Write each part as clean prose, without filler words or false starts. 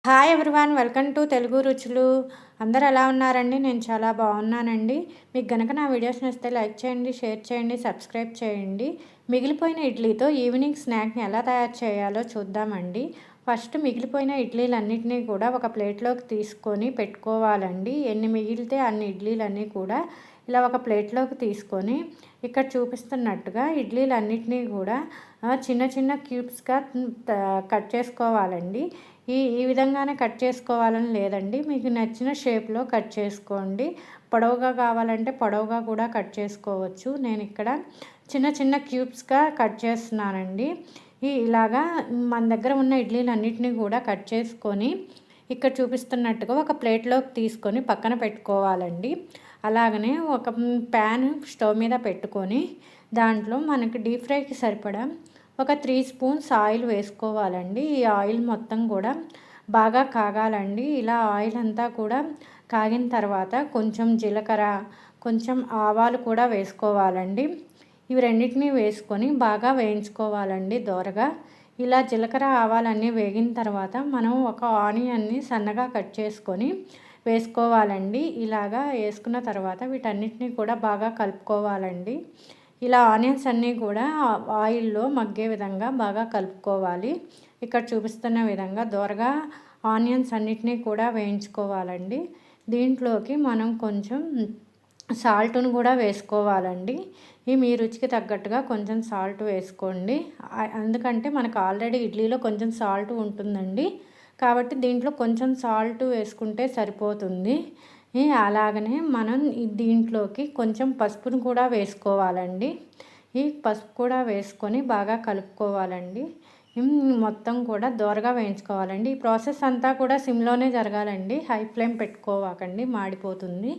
Hi everyone, welcome to Telugu రుచులు. అందరూ ఎలా ఉన్నారండి? నేను చాలా బాగున్నానండి. మీకు గనక నా వీడియోస్ నచ్చితే లైక్ చేయండి, షేర్ చేయండి, సబ్స్క్రైబ్ చేయండి. మిగిలిపోయిన ఇడ్లీతో ఈవినింగ్ స్నాక్ని ఎలా తయారు చేయాలో చూద్దామండి. ఫస్ట్ మిగిలిపోయిన ఇడ్లీలన్నింటినీ కూడా ఒక ప్లేట్లోకి తీసుకొని పెట్టుకోవాలండి. ఎన్ని మిగిలితే అన్ని ఇడ్లీలన్నీ కూడా ఇలా ఒక ప్లేట్లోకి తీసుకొని ఇక్కడ చూపిస్తున్నట్టుగా ఇడ్లీలన్నింటినీ కూడా చిన్న చిన్న క్యూబ్స్గా కట్ చేసుకోవాలండి. ఈ విధంగానే కట్ చేసుకోవాలని లేదండి, మీకు నచ్చిన షేప్లో కట్ చేసుకోండి. పొడవుగా కావాలంటే పొడవుగా కూడా కట్ చేసుకోవచ్చు. నేను ఇక్కడ చిన్న చిన్న క్యూబ్స్గా కట్ చేస్తున్నానండి. ఇలాగా మన దగ్గర ఉన్న ఇడ్లీలన్నింటినీ కూడా కట్ చేసుకొని ఇక్కడ చూపిస్తున్నట్టుగా ఒక ప్లేట్లోకి తీసుకొని పక్కన పెట్టుకోవాలండి. అలాగనే ఒక ప్యాన్ స్టవ్ మీద పెట్టుకొని దాంట్లో మనకి డీప్ ఫ్రైకి సరిపడా ఒక 3 స్పూన్స్ ఆయిల్ వేసుకోవాలండి. ఈ ఆయిల్ మొత్తం కూడా బాగా కాగాలండి. ఇలా ఆయిల్ అంతా కూడా కాగిన తర్వాత కొంచెం జీలకర్ర, కొంచెం ఆవాలు కూడా వేసుకోవాలండి. ఇవి రెండింటినీ వేసుకొని బాగా వేయించుకోవాలండి దోరగా. ఇలా జీలకర్ర ఆవాలన్నీ వేగిన తర్వాత మనం ఒక ఆనియన్ని సన్నగా కట్ చేసుకొని వేసుకోవాలండి. ఇలాగా వేసుకున్న తర్వాత వీటన్నిటిని కూడా బాగా కలుపుకోవాలండి. ఇలా ఆనియన్స్ అన్నీ కూడా ఆయిల్లో మగ్గే విధంగా బాగా కలుపుకోవాలి. ఇక్కడ చూపిస్తున్న విధంగా దోరగా ఆనియన్స్ అన్నిటినీ కూడా వేయించుకోవాలండి. దీంట్లోకి మనం కొంచెం సాల్ట్ను కూడా వేసుకోవాలండి. మీ రుచికి తగ్గట్టుగా కొంచెం సాల్ట్ వేసుకోండి. ఎందుకంటే మనకు ఆల్రెడీ ఇడ్లీలో కొంచెం సాల్ట్ ఉంటుందండి, కాబట్టి దీంట్లో కొంచెం సాల్ట్ వేసుకుంటే సరిపోతుంది. అలాగనే మనం దీంట్లోకి కొంచెం పసుపును కూడా వేసుకోవాలండి. ఈ పసుపు కూడా వేసుకొని బాగా కలుపుకోవాలండి. మొత్తం కూడా దోరగా వేయించుకోవాలండి. ఈ ప్రాసెస్ అంతా కూడా సిమ్లోనే జరగాలండి, హై ఫ్లేమ్ పెట్టుకోవాకండి, మాడిపోతుంది.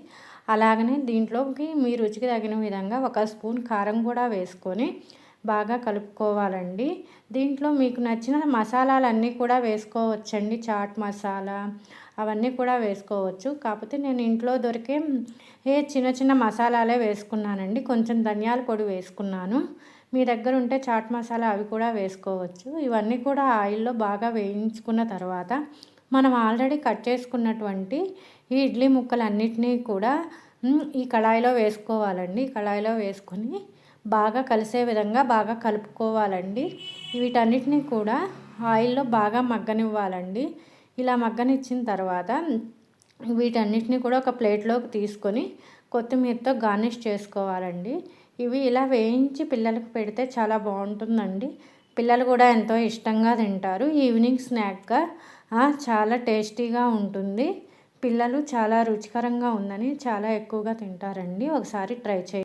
అలాగనే దీంట్లోకి మీ రుచికి తగిన విధంగా 1 స్పూన్ కారం కూడా వేసుకొని బాగా కలుపుకోవాలండి. దీంట్లో మీకు నచ్చిన మసాలాలన్నీ కూడా వేసుకోవచ్చండి. చాట్ మసాలా అవన్నీ కూడా వేసుకోవచ్చు. కాకపోతే నేను ఇంట్లో దొరికే చిన్న చిన్న మసాలాలే వేసుకున్నానండి. కొంచెం ధనియాల పొడి వేసుకున్నాను. మీ దగ్గర ఉంటే చాట్ మసాలా అవి కూడా వేసుకోవచ్చు. ఇవన్నీ కూడా ఆయిల్లో బాగా వేయించుకున్న తర్వాత మనం ఆల్రెడీ కట్ చేసుకున్నటువంటి ఈ ఇడ్లీ ముక్కలన్నిటినీ కూడా ఈ కళాయిలో వేసుకోవాలండి. కళాయిలో వేసుకొని బాగా కలిసే విధంగా బాగా కలుపుకోవాలండి. వీటన్నిటినీ కూడా ఆయిల్లో బాగా మగ్గనివ్వాలండి. ఇలా మగ్గనిచ్చిన తర్వాత వీటన్నిటిని కూడా ఒక ప్లేట్లోకి తీసుకొని కొత్తిమీరతో గార్నిష్ చేసుకోవాలండి. ఇవి ఇలా వేయించి పిల్లలకు పెడితే చాలా బాగుంటుందండి. పిల్లలు కూడా ఎంతో ఇష్టంగా తింటారు. ఈవినింగ్ స్నాక్గా చాలా టేస్టీగా ఉంటుంది. పిల్లలు చాలా రుచికరంగా ఉందని చాలా ఎక్కువగా తింటారండి. ఒకసారి ట్రై చేయండి.